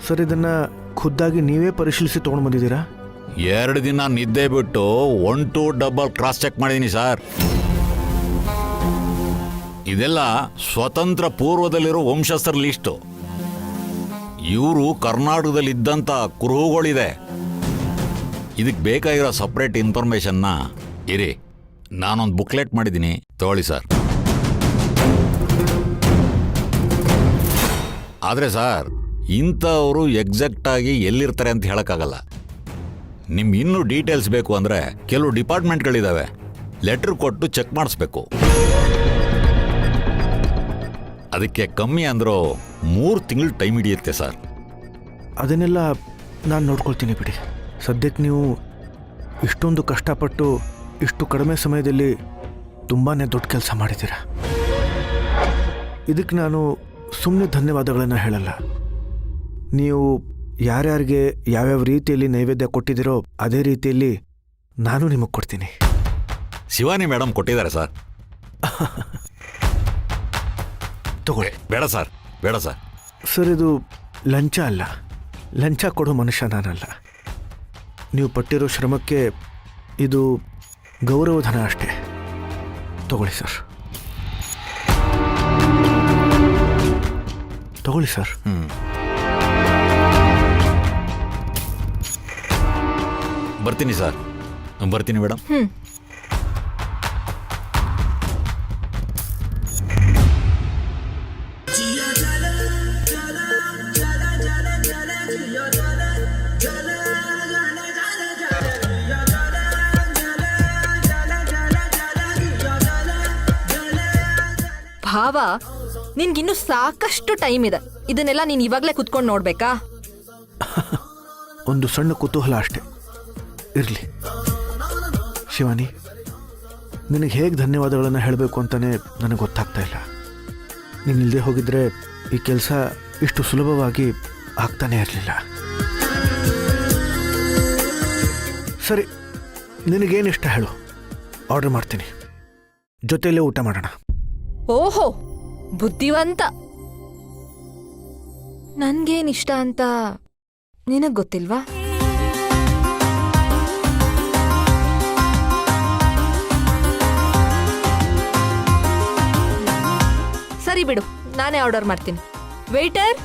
Sir, ಇದನ್ನು ಖುದ್ದಾಗಿ ನೀವೇ ಪರಿಶೀಲಿಸಿ ತೊಗೊಂಡು ಬಂದಿದ್ದೀರಾ? 2 ದಿನ ನಿದ್ದೆ ಬಿಟ್ಟು 1-2 ಡಬಲ್ ಕ್ರಾಸ್ ಚೆಕ್ ಮಾಡಿದ್ದೀನಿ ಸರ್. ಇದೆಲ್ಲ ಸ್ವತಂತ್ರ ಪೂರ್ವದಲ್ಲಿರೋ ವಂಶಸ್ಥರ ಲಿಸ್ಟು. ಇವರು ಕರ್ನಾಟಕದಲ್ಲಿದ್ದಂಥ ಕುರುಹುಗಳಿದೆ. ಇದಕ್ಕೆ ಬೇಕಾಗಿರೋ ಸಪ್ರೇಟ್ ಇನ್ಫಾರ್ಮೇಷನ್ನ ಇರಿ, ನಾನೊಂದು ಬುಕ್ಲೆಟ್ ಮಾಡಿದ್ದೀನಿ, ತಗೊಳ್ಳಿ ಸರ್. ಆದರೆ ಸರ್, ಇಂಥವರು ಎಕ್ಸಾಕ್ಟಾಗಿ ಎಲ್ಲಿರ್ತಾರೆ ಅಂತ ಹೇಳೋಕ್ಕಾಗಲ್ಲ. ನಿಮ್ಗೆ ಇನ್ನೂ ಡೀಟೇಲ್ಸ್ ಬೇಕು ಅಂದರೆ ಕೆಲವು ಡಿಪಾರ್ಟ್ಮೆಂಟ್ಗಳಿದ್ದಾವೆ, ಲೆಟ್ರ್ ಕೊಟ್ಟು ಚೆಕ್ ಮಾಡಿಸ್ಬೇಕು. ಅದಕ್ಕೆ ಕಮ್ಮಿ ಅಂದರೂ 3 ತಿಂಗಳು ಟೈಮ್ ಹಿಡಿಯುತ್ತೆ ಸರ್. ಅದನ್ನೆಲ್ಲ ನಾನು ನೋಡ್ಕೊಳ್ತೀನಿ ಬಿಡಿ. ಸದ್ಯಕ್ಕೆ ನೀವು ಇಷ್ಟೊಂದು ಕಷ್ಟಪಟ್ಟು ಇಷ್ಟು ಕಡಿಮೆ ಸಮಯದಲ್ಲಿ ತುಂಬಾ ದೊಡ್ಡ ಕೆಲಸ ಮಾಡಿದ್ದೀರಾ. ಇದಕ್ಕೆ ನಾನು ಸುಮ್ಮನೆ ಧನ್ಯವಾದಗಳನ್ನು ಹೇಳಲ್ಲ. ನೀವು ಯಾರ್ಯಾರಿಗೆ ಯಾವ್ಯಾವ ರೀತಿಯಲ್ಲಿ ನೈವೇದ್ಯ ಕೊಟ್ಟಿದ್ದೀರೋ ಅದೇ ರೀತಿಯಲ್ಲಿ ನಾನು ನಿಮಗೆ ಕೊಡ್ತೀನಿ. ಶಿವಾನಿ ಮೇಡಮ್ ಕೊಟ್ಟಿದ್ದಾರೆ ಸರ್. ತಗೊಳ್ಳಿ. ಬೇಡ ಸರ್, ಬೇಡ ಸರ್. ಸರ್, ಇದು ಲಂಚ ಅಲ್ಲ. ಲಂಚ ಕೊಡೋ ಮನುಷ್ಯ ನಾನಲ್ಲ. ನೀವು ಪಟ್ಟಿರೋ ಶ್ರಮಕ್ಕೆ ಇದು ಗೌರವಧನ ಅಷ್ಟೇ. ತಗೊಳ್ಳಿ ಸರ್, ತಗೊಳ್ಳಿ ಸರ್. ಬರ್ತೀನಿ ಸರ್, ಬರ್ತೀನಿ ಮೇಡಮ್. ಭಾವ, ನಿನ್ಗಿನ್ನೂ ಸಾಕಷ್ಟು ಟೈಮ್ ಇದೆ. ಇದನ್ನೆಲ್ಲ ನೀನ್ ಇವಾಗ್ಲೇ ಕುತ್ಕೊಂಡು ನೋಡ್ಬೇಕಾ? ಒಂದು ಸಣ್ಣ ಕುತೂಹಲ ಅಷ್ಟೇ, ಇರಲಿ. ಶಿವಾನಿ, ನಿನಗೆ ಹೇಗೆ ಧನ್ಯವಾದಗಳನ್ನು ಹೇಳಬೇಕು ಅಂತಲೇ ನನಗೆ ಗೊತ್ತಾಗ್ತಾ ಇಲ್ಲ. ನೀನು ಇಲ್ಲದೆ ಹೋಗಿದ್ರೆ ಈ ಕೆಲಸ ಇಷ್ಟು ಸುಲಭವಾಗಿ ಆಗ್ತಾನೇ ಇರಲಿಲ್ಲ. ಸರಿ, ನಿನಗೇನು ಇಷ್ಟ ಹೇಳು, ಆರ್ಡರ್ ಮಾಡ್ತೀನಿ. ಜೊತೆಯಲ್ಲೇ ಊಟ ಮಾಡೋಣ. ಓಹೋ, ಬುದ್ಧಿವಂತ. ನನ್ಗೇನಿಷ್ಟ ಅಂತ ನಿನಗ್ ಗೊತ್ತಿಲ್ವಾ? ಸರಿ ಬಿಡು, ನಾನೇ ಆರ್ಡರ್ ಮಾಡ್ತೀನಿ. ವೇಟರ್,